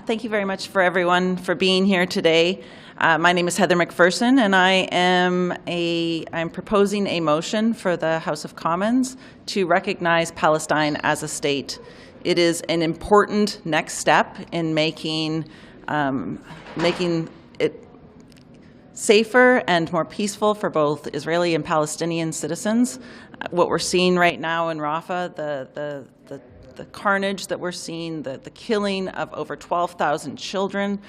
Thank you very much for everyone for being here today. My name is Heather McPherson, and I'm proposing a motion for the House of Commons to recognize Palestine as a state. It is an important next step in making it safer and more peaceful for both Israeli and Palestinian citizens. What we're seeing right now in Rafah, the carnage that we're seeing, the killing of over 12,000 children,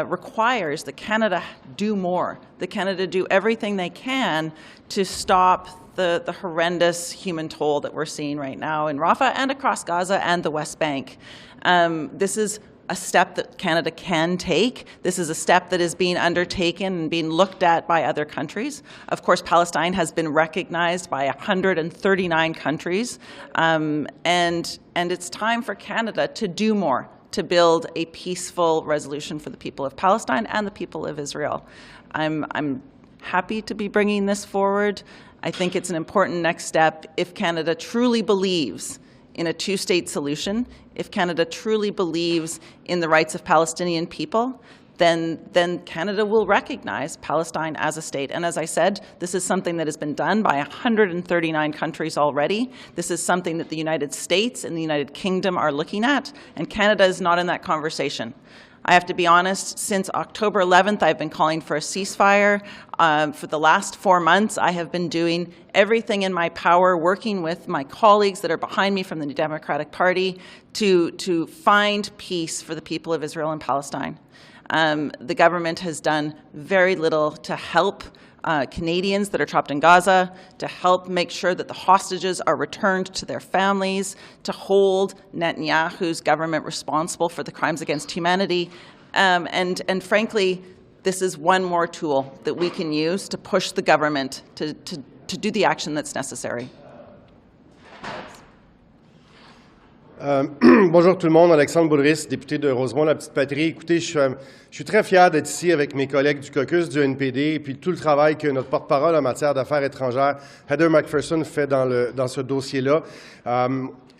requires that Canada do more, that Canada do everything they can to stop the horrendous human toll that we're seeing right now in Rafah and across Gaza and the West Bank. This is a step that Canada can take. This is a step that is being undertaken and being looked at by other countries. Of course, Palestine has been recognized by 139 countries, and it's time for Canada to do more to build a peaceful resolution for the people of Palestine and the people of Israel. I'm happy to be bringing this forward. I think it's an important next step if Canada truly believes in a two-state solution. If Canada truly believes in the rights of Palestinian people, then Canada will recognize Palestine as a state. And as I said, this is something that has been done by 139 countries already. This is something that the United States and the United Kingdom are looking at, and Canada is not in that conversation. I have to be honest, since October 11th, I've been calling for a ceasefire. For the last 4 months, I have been doing everything in my power, working with my colleagues that are behind me from the Democratic Party to find peace for the people of Israel and Palestine. The government has done very little to help Canadians that are trapped in Gaza, to help make sure that the hostages are returned to their families, to hold Netanyahu's government responsible for the crimes against humanity. And frankly, this is one more tool that we can use to push the government to do the action that's necessary. Bonjour tout le monde, Alexandre Boulerice, député de Rosemont-la-Petite-Patrie. Écoutez, je suis très fier d'être ici avec mes collègues du caucus du NPD et puis tout le travail que notre porte-parole en matière d'affaires étrangères, Heather McPherson, fait dans ce dossier-là.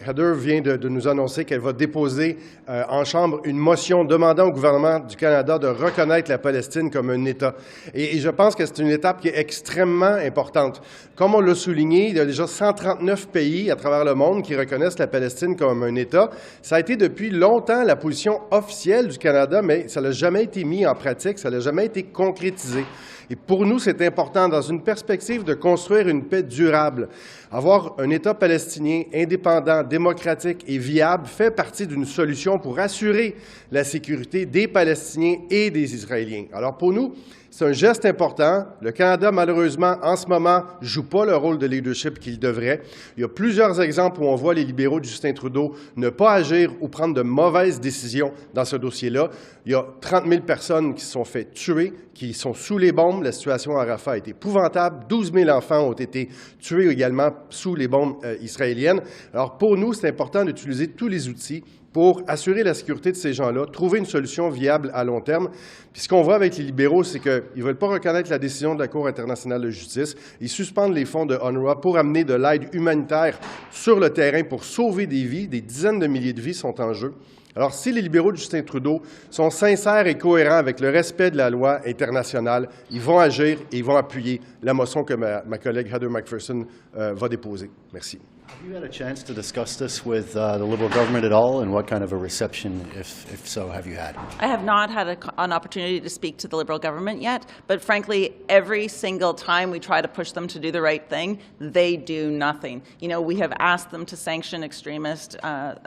Heather vient de nous annoncer qu'elle va déposer en Chambre une motion demandant au gouvernement du Canada de reconnaître la Palestine comme un État. Et je pense que c'est une étape qui est extrêmement importante. Comme on l'a souligné, il y a déjà 139 pays à travers le monde qui reconnaissent la Palestine comme un État. Ça a été depuis longtemps la position officielle du Canada, mais ça n'a jamais été mis en pratique, ça n'a jamais été concrétisé. Et pour nous, c'est important, dans une perspective de construire une paix durable. Avoir un État palestinien indépendant, démocratique et viable fait partie d'une solution pour assurer la sécurité des Palestiniens et des Israéliens. Alors pour nous, c'est un geste important. Le Canada, malheureusement, en ce moment, ne joue pas le rôle de leadership qu'il devrait. Il y a plusieurs exemples où on voit les libéraux de Justin Trudeau ne pas agir ou prendre de mauvaises décisions dans ce dossier-là. Il y a 30 000 personnes qui se sont fait tuer, qui sont sous les bombes. La situation à Rafah est épouvantable. 12 000 enfants ont été tués également sous les bombes israéliennes. Alors pour nous, c'est important d'utiliser tous les outils pour assurer la sécurité de ces gens-là, trouver une solution viable à long terme. Puis ce qu'on voit avec les libéraux, c'est qu'ils ne veulent pas reconnaître la décision de la Cour internationale de justice. Ils suspendent les fonds de UNRWA pour amener de l'aide humanitaire sur le terrain pour sauver des vies. Des dizaines de milliers de vies sont en jeu. Alors, si les libéraux de Justin Trudeau sont sincères et cohérents avec le respect de la loi internationale, ils vont agir et ils vont appuyer la motion que ma collègue Heather McPherson va déposer. Merci. Have you had a chance to discuss this with the Liberal government at all, and what kind of a reception, if so, have you had? I have not had an opportunity to speak to the Liberal government yet, but frankly, every single time we try to push them to do the right thing, they do nothing. You know, we have asked them to sanction extremist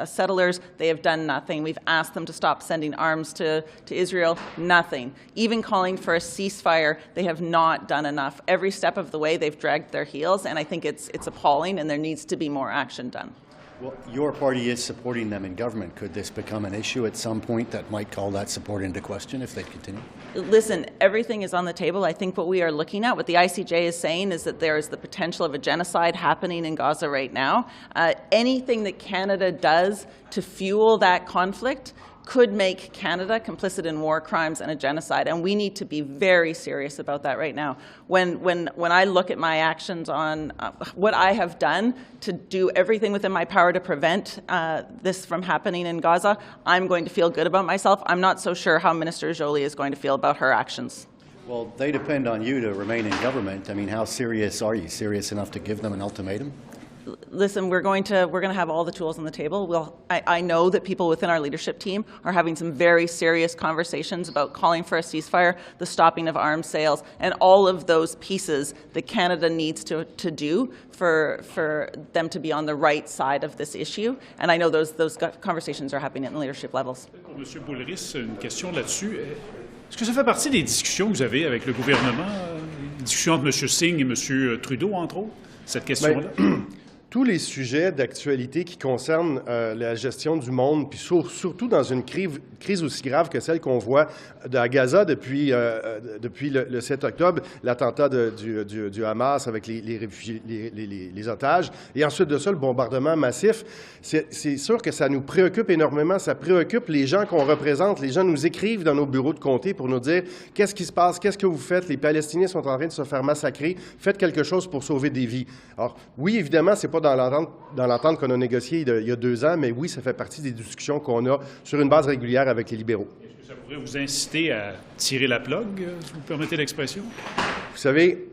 settlers. They have done nothing. We've asked them to stop sending arms to Israel. Nothing. Even calling for a ceasefire, they have not done enough. Every step of the way, they've dragged their heels, and I think it's appalling, and there needs to be more action done. Well, your party is supporting them in government. Could this become an issue at some point that might call that support into question if they continue? Listen, everything is on the table. I think what we are looking at, what the ICJ is saying, is that there is the potential of a genocide happening in Gaza right now. Anything that Canada does to fuel that conflict could make Canada complicit in war crimes and a genocide, and we need to be very serious about that right now. When I look at my actions on what I have done to do everything within my power to prevent this from happening in Gaza, I'm going to feel good about myself. I'm not so sure how Minister Joly is going to feel about her actions. Well, they depend on you to remain in government. I mean, how serious are you? Serious enough to give them an ultimatum? Listen, we're going to have all the tools on the table. I know that people within our leadership team are having some very serious conversations about calling for a ceasefire, the stopping of arms sales, and all of those pieces that Canada needs to do for them to be on the right side of this issue. And I know those conversations are happening at leadership levels. Pour M. Boulerice, une question là-dessus. Est-ce que ça fait partie des discussions que vous avez avec le gouvernement, des discussions entre M. Singh et M. Trudeau, entre autres, cette question-là? Tous les sujets d'actualité qui concernent la gestion du monde, puis surtout dans une crise aussi grave que celle qu'on voit à Gaza depuis le 7 octobre, l'attentat du Hamas avec les réfugiés, les otages, et ensuite de ça, le bombardement massif, c'est sûr que ça nous préoccupe énormément. Ça préoccupe les gens qu'on représente. Les gens nous écrivent dans nos bureaux de comté pour nous dire « Qu'est-ce qui se passe? Qu'est-ce que vous faites? Les Palestiniens sont en train de se faire massacrer. Faites quelque chose pour sauver des vies. » Alors, oui, évidemment, c'est pas dans l'entente qu'on a négociée il y a 2 ans, mais oui, ça fait partie des discussions qu'on a sur une base régulière avec les libéraux. Est-ce que ça pourrait vous inciter à tirer la plug, si vous permettez l'expression? Vous savez,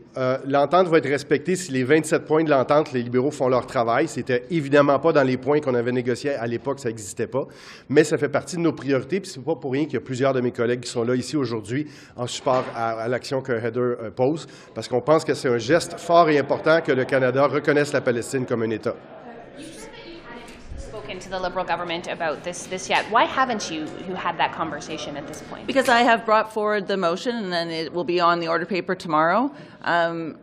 l'entente va être respectée si les 27 points de l'entente, les libéraux font leur travail. C'était évidemment pas dans les points qu'on avait négociés à l'époque, ça n'existait pas. Mais ça fait partie de nos priorités, puis c'est pas pour rien qu'il y a plusieurs de mes collègues qui sont là ici aujourd'hui en support à l'action que Heather pose, parce qu'on pense que c'est un geste fort et important que le Canada reconnaisse la Palestine comme un État. To the Liberal government about this yet. Why haven't you had that conversation at this point? Because I have brought forward the motion, and then it will be on the order paper tomorrow.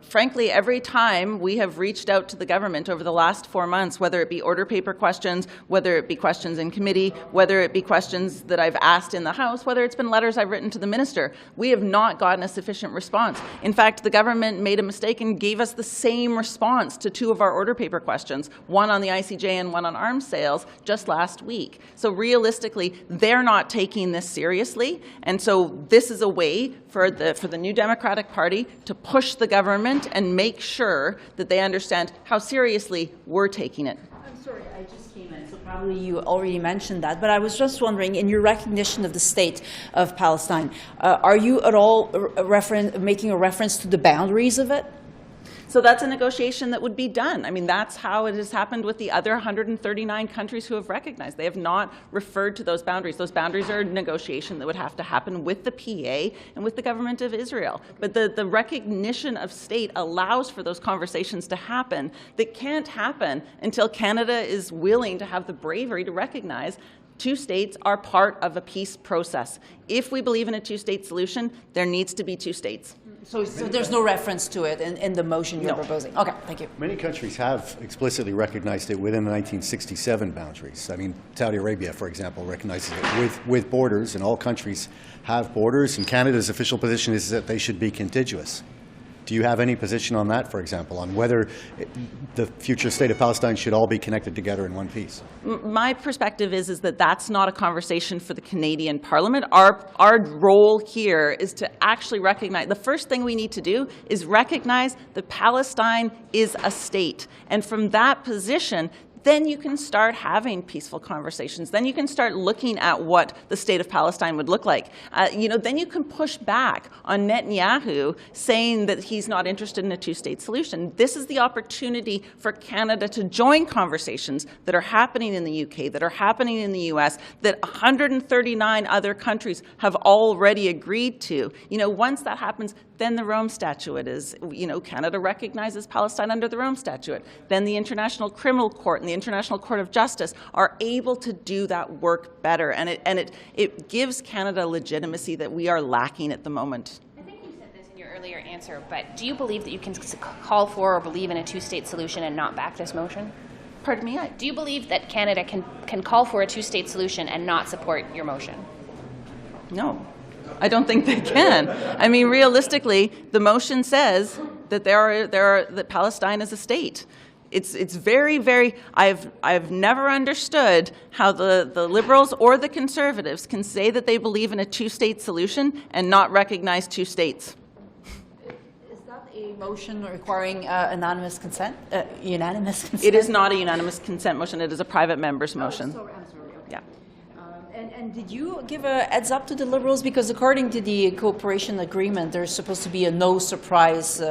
Frankly, every time we have reached out to the government over the last 4 months, whether it be order paper questions, whether it be questions in committee, whether it be questions that I've asked in the House, whether it's been letters I've written to the minister, we have not gotten a sufficient response. In fact, the government made a mistake and gave us the same response to 2 of our order paper questions, one on the ICJ and one on arms sales, just last week. So realistically, they're not taking this seriously, and so this is a way for the New Democratic Party to push the government and make sure that they understand how seriously we're taking it. I'm sorry, I just came in, so probably you already mentioned that, but I was just wondering, in your recognition of the state of Palestine, are you at all making a reference to the boundaries of it? So that's a negotiation that would be done. I mean, that's how it has happened with the other 139 countries who have recognized. They have not referred to those boundaries. Those boundaries are a negotiation that would have to happen with the PA and with the government of Israel. But the recognition of state allows for those conversations to happen that can't happen until Canada is willing to have the bravery to recognize 2 states are part of a peace process. If we believe in a 2-state solution, there needs to be 2 states. So there's no reference to it in the motion you're proposing? Okay, thank you. Many countries have explicitly recognized it within the 1967 boundaries. I mean, Saudi Arabia, for example, recognizes it with borders, and all countries have borders, and Canada's official position is that they should be contiguous. Do you have any position on that, for example, on whether the future state of Palestine should all be connected together in one piece? My perspective is that that's not a conversation for the Canadian Parliament. Our role here is to actually recognize, the first thing we need to do is recognize that Palestine is a state. And from that position, then you can start having peaceful conversations. Then you can start looking at what the state of Palestine would look like. Then you can push back on Netanyahu saying that he's not interested in a 2-state solution. This is the opportunity for Canada to join conversations that are happening in the UK, that are happening in the US, that 139 other countries have already agreed to. Once that happens, then the Rome Statute is, Canada recognizes Palestine under the Rome Statute. Then the International Criminal Court and the International Court of Justice are able to do that work better. And it gives Canada legitimacy that we are lacking at the moment. I think you said this in your earlier answer, but do you believe that you can call for or believe in a 2-state solution and not back this motion? Pardon me? Do you believe that Canada can call for a 2-state solution and not support your motion? No. I don't think they can. I mean, realistically, the motion says that that Palestine is a state. it's very, very, I've never understood how the Liberals or the Conservatives can say that they believe in a two-state solution and not recognize two states. Is that a motion requiring unanimous consent? Unanimous consent? It is not a unanimous consent motion. It is a private member's motion. I'm sorry. Okay. Yeah. And did you give a heads up to the Liberals? Because according to the cooperation agreement, there's supposed to be a no surprise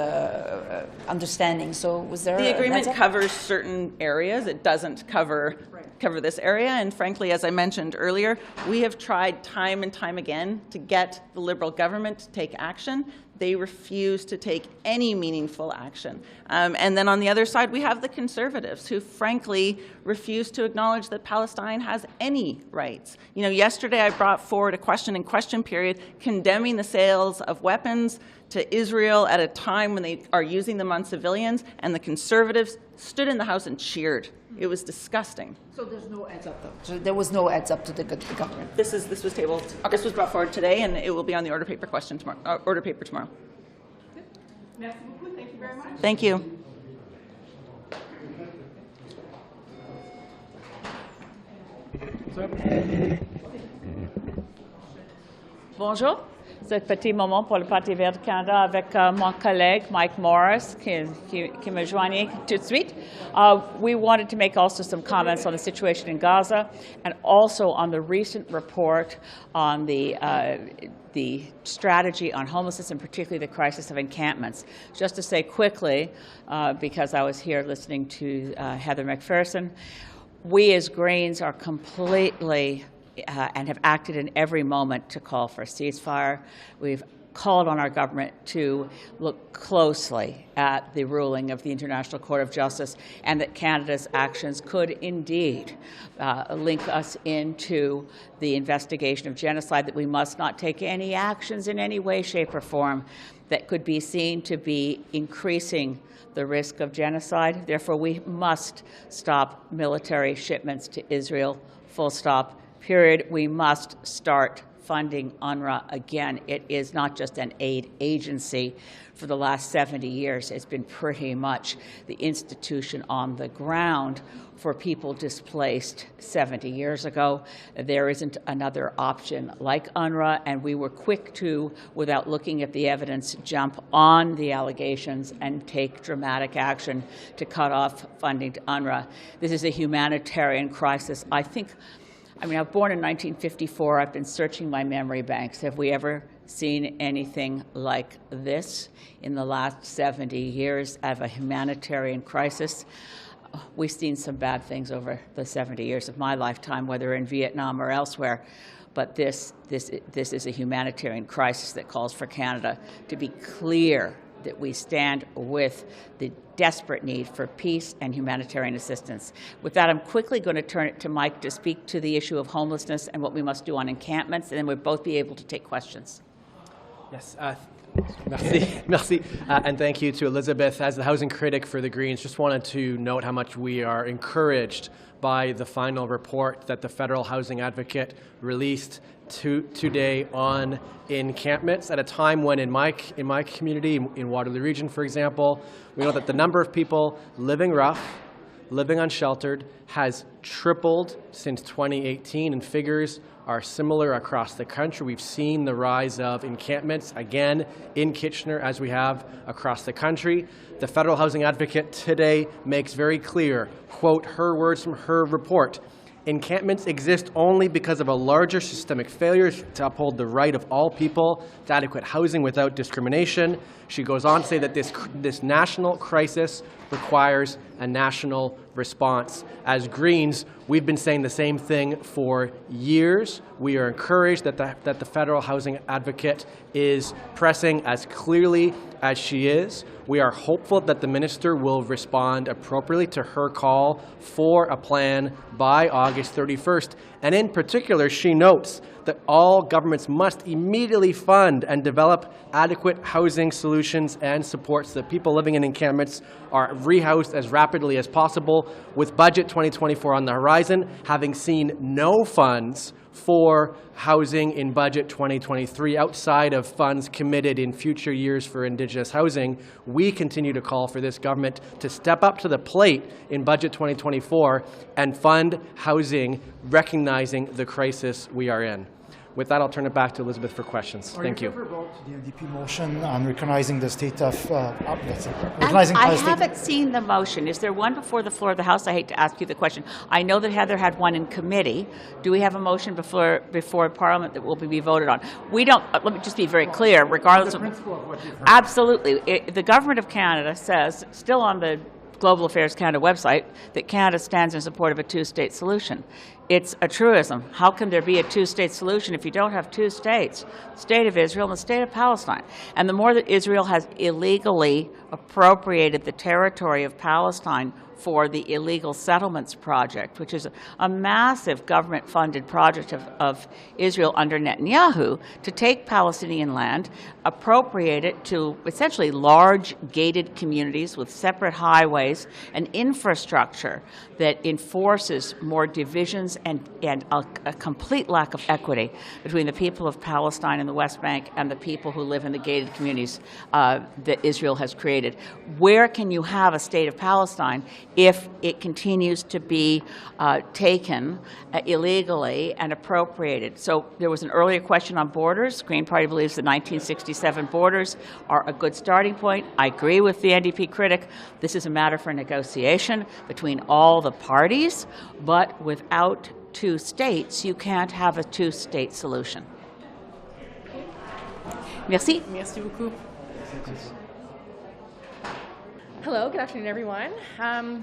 understanding. So was there The a agreement heads up? covers certain areas. It doesn't cover this area. And frankly, as I mentioned earlier, we have tried time and time again to get the Liberal government to take action. They refuse to take any meaningful action. And then on the other side, we have the Conservatives, who frankly refuse to acknowledge that Palestine has any rights. You know, yesterday I brought forward a question in question period condemning the sales of weapons to Israel at a time when they are using them on civilians, and the Conservatives stood in the House and cheered. It was disgusting. So there's no heads up, though. So there was no heads up to the government. This was tabled. Okay. This was brought forward today, and it will be on the order paper tomorrow. Order paper tomorrow. Merci beaucoup. Thank you very much. Thank you. Bonjour. C'est un petit moment pour le Parti vert du Canada avec mon collègue Mike Morrice qui me joignait tout de suite. We wanted to make also some comments on the situation in Gaza and also on the recent report on the strategy on homelessness and particularly the crisis of encampments. Just to say quickly, because I was here listening to Heather McPherson, we as Greens are completely and have acted in every moment to call for a ceasefire. We've called on our government to look closely at the ruling of the International Court of Justice and that Canada's actions could indeed link us into the investigation of genocide, that we must not take any actions in any way, shape, or form that could be seen to be increasing the risk of genocide. Therefore, we must stop military shipments to Israel, full stop. Period. We must start funding UNRWA again. It is not just an aid agency. For the last 70 years, it's been pretty much the institution on the ground for people displaced 70 years ago. There isn't another option like UNRWA, and we were quick to, without looking at the evidence, jump on the allegations and take dramatic action to cut off funding to UNRWA. This is a humanitarian crisis. I mean, I was born in 1954. I've been searching my memory banks. Have we ever seen anything like this in the last 70 years of a humanitarian crisis? We've seen some bad things over the 70 years of my lifetime, whether in Vietnam or elsewhere. But this is a humanitarian crisis that calls for Canada to be clear that we stand with the desperate need for peace and humanitarian assistance. With that, I'm quickly going to turn it to Mike to speak to the issue of homelessness and what we must do on encampments, and then we'll both be able to take questions. Yes. Merci. And thank you to Elizabeth. As the housing critic for the Greens, just wanted to note how much we are encouraged by the final report that the Federal Housing Advocate released today on encampments at a time when in my community, in Waterloo Region, for example, we know that the number of people living rough, living unsheltered, has tripled since 2018, and figures are similar across the country. We've seen the rise of encampments, again, in Kitchener, as we have across the country. The Federal Housing Advocate today makes very clear, quote, her words from her report, encampments exist only because of a larger systemic failure to uphold the right of all people to adequate housing without discrimination. She goes on to say that this national crisis requires a national response. As Greens, we've been saying the same thing for years. We are encouraged that the Federal Housing Advocate is pressing as clearly as she is. We are hopeful that the minister will respond appropriately to her call for a plan by August 31st. And in particular, she notes that all governments must immediately fund and develop adequate housing solutions and supports so that people living in encampments are rehoused as rapidly as possible. With Budget 2024 on the horizon, having seen no funds for housing in budget 2023 outside of funds committed in future years for Indigenous housing, we continue to call for this government to step up to the plate in budget 2024 and fund housing, recognizing the crisis we are in. With that, I'll turn it back to Elizabeth for questions. Thank you. Are you ever vote to the NDP motion on recognizing the state of recognizing I Palestine? haven't seen the motion. Is there one before the floor of the House? I hate to ask you the question. I know that Heather had one in committee. Do we have a motion before Parliament that will be voted on? We don't. Let me just be very clear. Regardless of what you've heard. absolutely, the government of Canada says, still on the Global Affairs Canada website, that Canada stands in support of a two-state solution. It's a truism. How can there be a two-state solution if you don't have two states, the state of Israel and the state of Palestine? And the more that Israel has illegally appropriated the territory of Palestine for the illegal settlements project, which is a massive government-funded project of Israel under Netanyahu, to take Palestinian land, appropriate it to essentially large gated communities with separate highways and infrastructure that enforces more divisions and a complete lack of equity between the people of Palestine and the West Bank and the people who live in the gated communities that Israel has created. Where can you have a state of Palestine if it continues to be taken illegally and appropriated? So there was an earlier question on borders. The Green Party believes the 1967 borders are a good starting point. I agree with the NDP critic. This is a matter for negotiation between all the parties, but without two states, you can't have a two-state solution. Merci. Merci beaucoup. Hello, good afternoon, everyone.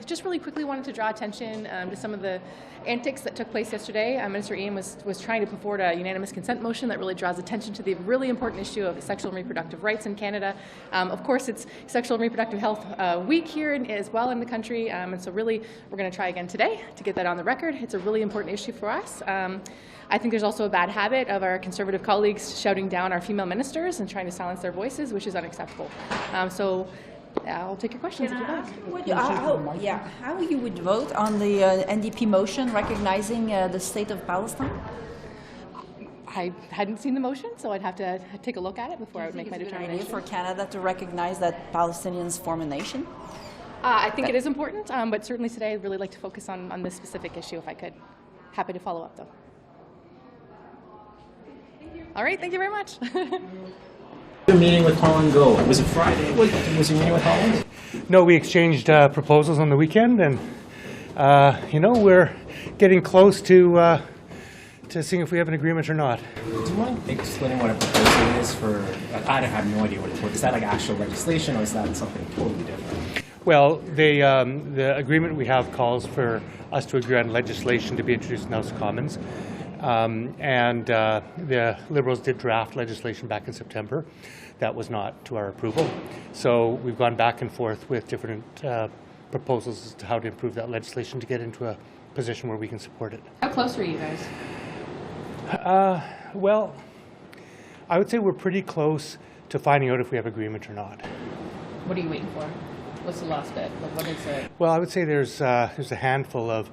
Just really quickly wanted to draw attention to some of the antics that took place yesterday. Minister Ian was trying to put forward a unanimous consent motion that really draws attention to the really important issue of sexual and reproductive rights in Canada. Of course, it's Sexual and Reproductive Health Week here as well in the country, and so really we're going to try again today to get that on the record. It's a really important issue for us. I think there's also a bad habit of our Conservative colleagues shouting down our female ministers and trying to silence their voices, which is unacceptable. So I'll take your questions if you like. How you would vote on the NDP motion recognizing the state of Palestine? I hadn't seen the motion, so I'd have to take a look at it before I would make my determination. For Canada to recognize that Palestinians form a nation? I think it is important, but certainly today I'd really like to focus on this specific issue if I could. Happy to follow up, though. All right, thank you very much. Meeting with Holland Go. Was it Friday? Was your meeting with Holland? No, we exchanged proposals on the weekend, and we're getting close to seeing if we have an agreement or not. Do you mind explaining what a proposal is for? I have no idea what it's for. Is that like actual legislation, or is that something totally different? Well, the agreement we have calls for us to agree on legislation to be introduced in the House of Commons. The Liberals did draft legislation back in September. That was not to our approval. So we've gone back and forth with different proposals as to how to improve that legislation to get into a position where we can support it. How close were you guys? Well, I would say we're pretty close to finding out if we have agreement or not. What are you waiting for? What's the last bit? What is it? Well, I would say there's a handful of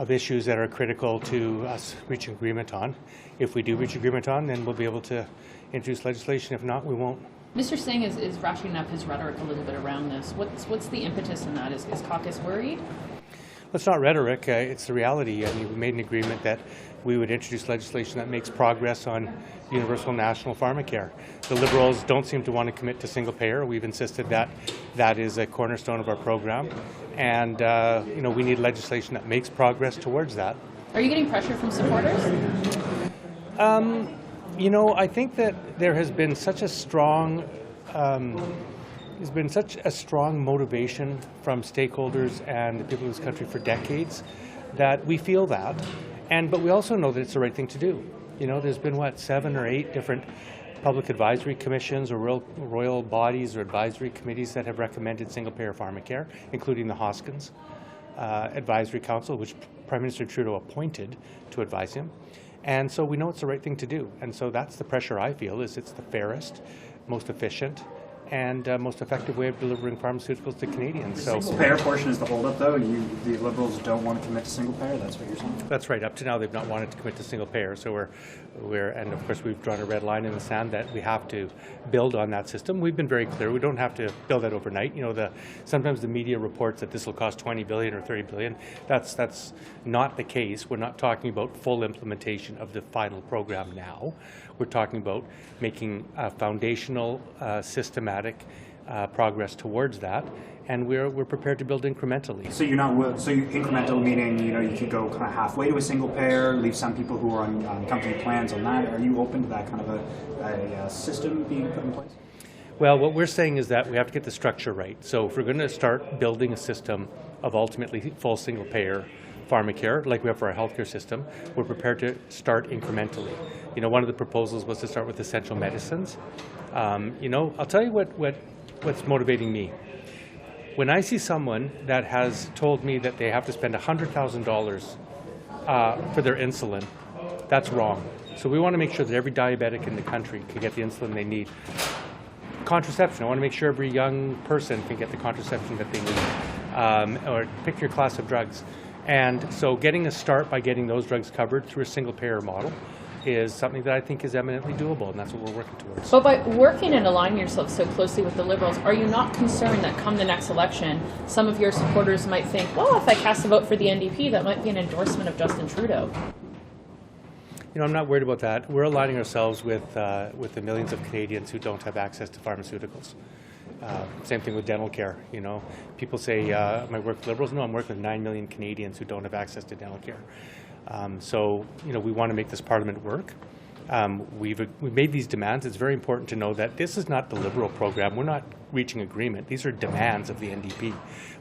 issues that are critical to us reaching agreement on. If we do reach agreement on, then we'll be able to introduce legislation. If not, we won't. Mr. Singh is ratcheting up his rhetoric a little bit around this. What's the impetus in that? Is caucus worried? Well, it's not rhetoric. It's the reality. I mean, we made an agreement that we would introduce legislation that makes progress on universal national pharmacare. The Liberals don't seem to want to commit to single payer. We've insisted that that is a cornerstone of our program. And, we need legislation that makes progress towards that. Are you getting pressure from supporters? I think that there has been such a strong motivation from stakeholders and the people of this country for decades that we feel that. But we also know that it's the right thing to do. There's been, 7 or 8 different public advisory commissions or royal bodies or advisory committees that have recommended single-payer pharmacare, including the Hoskins Advisory Council, which Prime Minister Trudeau appointed to advise him. And so we know it's the right thing to do. And so that's the pressure I feel, is it's the fairest, most efficient, and most effective way of delivering pharmaceuticals to Canadians. So, single payer portion is the holdup, though. The Liberals don't want to commit to single payer. That's what you're saying. That's right. Up to now, they've not wanted to commit to single payer. So and of course, we've drawn a red line in the sand that we have to build on that system. We've been very clear. We don't have to build that overnight. You know, sometimes the media reports that this will cost $20 billion or $30 billion. That's not the case. We're not talking about full implementation of the final program now. We're talking about making foundational, systematic progress towards that, and we're prepared to build incrementally. So you're not so incremental meaning you could go kind of halfway to a single payer, leave some people who are on company plans on that. Are you open to that kind of a system being put in place? Well, what we're saying is that we have to get the structure right. So if we're going to start building a system of ultimately full single payer pharmacare, like we have for our healthcare system, we're prepared to start incrementally. You know, one of the proposals was to start with essential medicines. I'll tell you what's motivating me. When I see someone that has told me that they have to spend $100,000 for their insulin, that's wrong. So we want to make sure that every diabetic in the country can get the insulin they need. Contraception, I want to make sure every young person can get the contraception that they need, or pick your class of drugs. And so getting a start by getting those drugs covered through a single payer model is something that I think is eminently doable, and that's what we're working towards. But by working and aligning yourself so closely with the Liberals, are you not concerned that come the next election, some of your supporters might think, well, if I cast a vote for the NDP, that might be an endorsement of Justin Trudeau? You know, I'm not worried about that. We're aligning ourselves with the millions of Canadians who don't have access to pharmaceuticals. Same thing with dental care. You know, people say, am I working with Liberals? No, I'm working with 9 million Canadians who don't have access to dental care. So, you know, we want to make this Parliament work. We've made these demands. It's very important to know that this is not the Liberal program. We're not reaching agreement. These are demands of the NDP.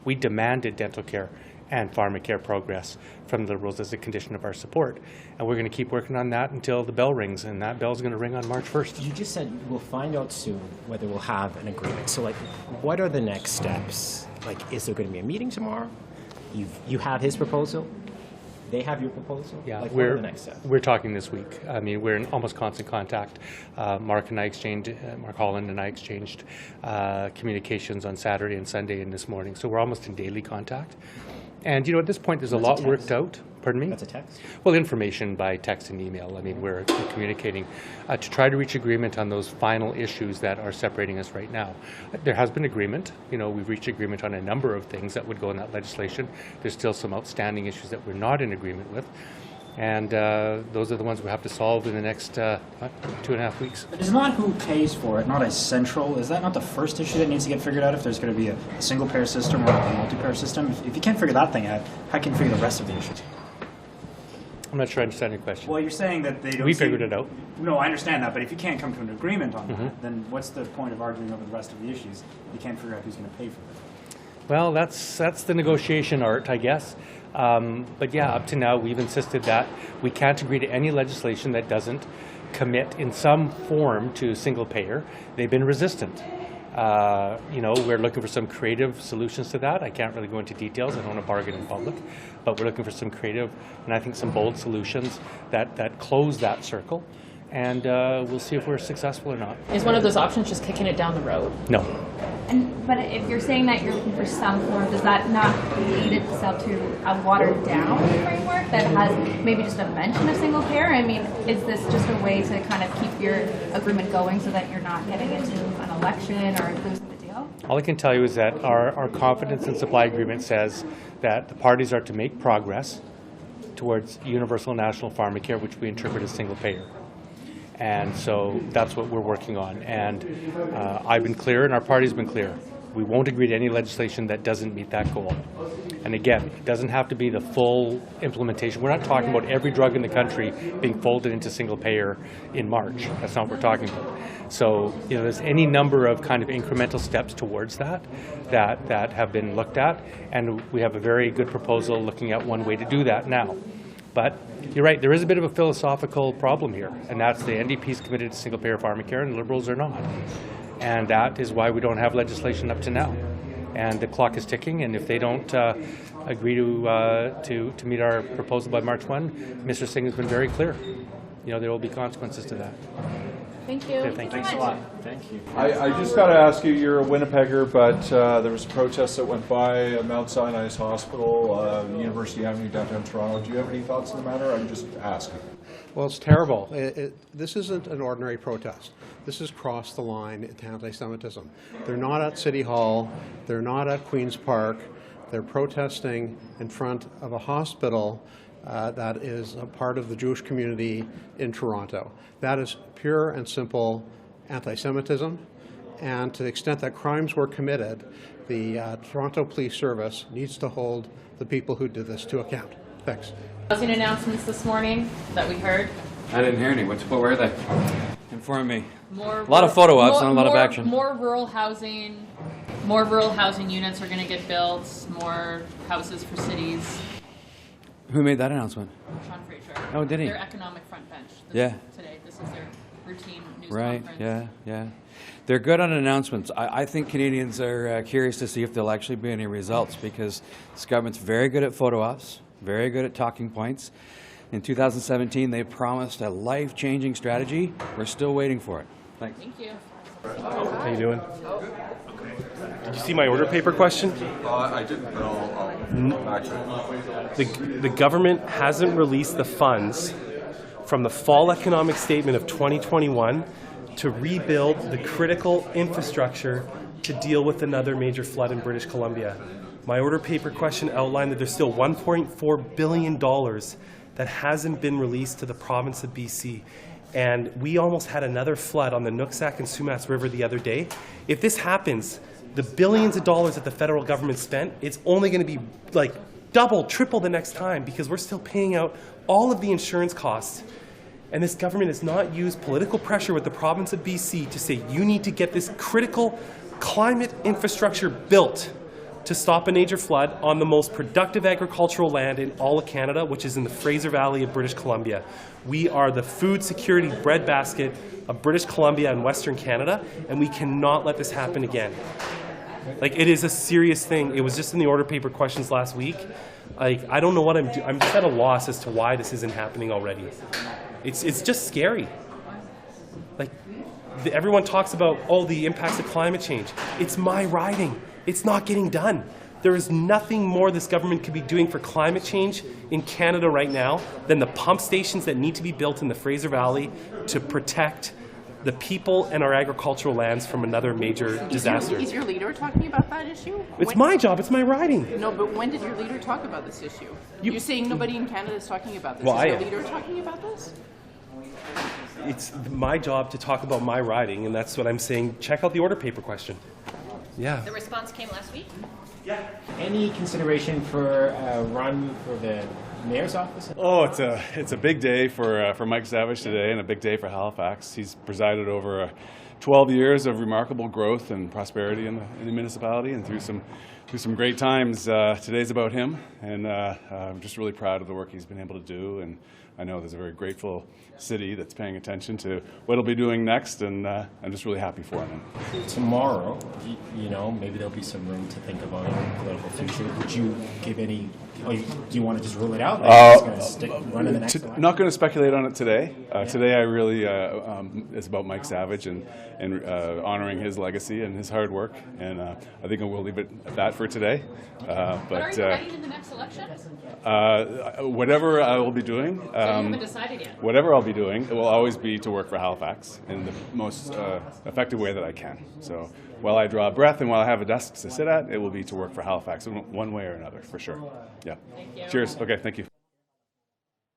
We demanded dental care and pharmacare progress from the Liberals as a condition of our support. And we're going to keep working on that until the bell rings, and that bell's going to ring on March 1st. You just said we'll find out soon whether we'll have an agreement. So, like, what are the next steps? Like, is there going to be a meeting tomorrow? You have his proposal? They have your proposal? Yeah, like, what are the next steps? We're talking this week. I mean, we're in almost constant contact. Mark Holland and I exchanged communications on Saturday and Sunday and this morning. So we're almost in daily contact. And, you know, at this point, there's a lot worked out. Pardon me? That's a text? Well, information by text and email. I mean, we're communicating to try to reach agreement on those final issues that are separating us right now. There has been agreement. You know, we've reached agreement on a number of things that would go in that legislation. There's still some outstanding issues that we're not in agreement with. And those are the ones we have to solve in the next 2.5 weeks. But is not who pays for it not as central? Is that not the first issue that needs to get figured out if there's going to be a single-payer system or a multi-payer system? If you can't figure that thing out, how can you figure the rest of the issues? I'm not sure I understand your question. Well, you're saying that they don't... We figured it out. No, I understand that, but if you can't come to an agreement on that, then what's the point of arguing over the rest of the issues? You can't figure out who's going to pay for it. Well, that's the negotiation art, I guess. But yeah, up to now, we've insisted that we can't agree to any legislation that doesn't commit in some form to single payer. They've been resistant. You know, we're looking for some creative solutions to that. I can't really go into details. I don't want to bargain in public. But we're looking for some creative and I think some bold solutions that close that circle. And we'll see if we're successful or not. Is one of those options just kicking it down the road? No. But if you're saying that you're looking for some form, does that not lead itself to a watered-down framework that has maybe just a mention of single payer? I mean, is this just a way to kind of keep your agreement going so that you're not getting into an election or losing the deal? All I can tell you is that our confidence in supply agreement says that the parties are to make progress towards universal national pharmacare, which we interpret as single payer. And so that's what we're working on. And I've been clear, and our party's been clear. We won't agree to any legislation that doesn't meet that goal. And again, it doesn't have to be the full implementation. We're not talking about every drug in the country being folded into single payer in March. That's not what we're talking about. So, you know, there's any number of kind of incremental steps towards that have been looked at. And we have a very good proposal looking at one way to do that now. But you're right, there is a bit of a philosophical problem here, and that's the NDP's committed to single-payer pharmacare and Liberals are not. And that is why we don't have legislation up to now. And the clock is ticking, and if they don't agree to meet our proposal by March 1, Mr. Singh has been very clear. You know, there will be consequences to that. Thank you. Okay, thanks a lot. Thank you. I just got to ask you, you're a Winnipegger, but there was a protest that went by Mount Sinai's Hospital, University Avenue, downtown Toronto. Do you have any thoughts on the matter? I'm just asking. Well, it's terrible. This isn't an ordinary protest. This has crossed the line into anti-Semitism. They're not at City Hall. They're not at Queen's Park. They're protesting in front of a hospital that is a part of the Jewish community in Toronto. That is pure and simple anti-Semitism, and to the extent that crimes were committed, the Toronto Police Service needs to hold the people who did this to account. Thanks. Housing announcements this morning that we heard. I didn't hear any. What were they? Inform me. More a lot of photo ops, not a lot of action. More rural housing units are going to get built. More houses for cities. Who made that announcement? Sean Fraser. Oh, did he? Their economic front bench. Today. This is their routine news conference. Yeah. They're good on announcements. I think Canadians are curious to see if there'll actually be any results, because this government's very good at photo ops, very good at talking points. In 2017, they promised a life-changing strategy. We're still waiting for it. Thanks. Thank you. How you doing? Did you see my order paper question? I didn't, but I'll back to it. The government hasn't released the funds from the fall economic statement of 2021 to rebuild the critical infrastructure to deal with another major flood in British Columbia. My order paper question outlined that there's still $1.4 billion that hasn't been released to the province of BC. And we almost had another flood on the Nooksack and Sumas River the other day. If this happens, the billions of dollars that the federal government spent, it's only going to be like double, triple the next time, because we're still paying out all of the insurance costs. And this government has not used political pressure with the province of BC to say, you need to get this critical climate infrastructure built to stop a major flood on the most productive agricultural land in all of Canada, which is in the Fraser Valley of British Columbia. We are the food security breadbasket of British Columbia and Western Canada, and we cannot let this happen again. Like, it is a serious thing. It was just in the order paper questions last week. Like, I don't know what I'm doing. I'm just at a loss as to why this isn't happening already. It's just scary. Like, everyone talks about, oh, the impacts of climate change. It's my riding. It's not getting done. There is nothing more this government could be doing for climate change in Canada right now than the pump stations that need to be built in the Fraser Valley to protect the people and our agricultural lands from another major disaster. Is your leader talking about that issue? It's my job. It's my riding. No, but when did your leader talk about this issue? You're saying nobody in Canada is talking about this. Well, is your leader talking about this? It's my job to talk about my riding, and that's what I'm saying. Check out the order paper question. Yeah. The response came last week? Yeah. Any consideration for a run for the mayor's office? Oh, it's a big day for Mike Savage today, and a big day for Halifax. He's presided over 12 years of remarkable growth and prosperity in the municipality, and through some great times. Today's about him, and I'm just really proud of the work he's been able to do. And I know there's a very grateful city that's paying attention to what he'll be doing next, and I'm just really happy for him. Tomorrow, you know, maybe there'll be some room to think about your political future. Would you give any? Do you want to just rule it out? Run in the next election? Not going to speculate on it today. Today, I really it's about Mike Savage and honoring his legacy and his hard work, and I think I will leave it at that for today. But are you running in the next election? Whatever I will be doing. So you haven't decided yet? Whatever I'll be doing, it will always be to work for Halifax in the most effective way that I can. So while I draw a breath and while I have a desk to sit at, it will be to work for Halifax in one way or another, for sure. Yeah. Thank you. Cheers. Okay, thank you.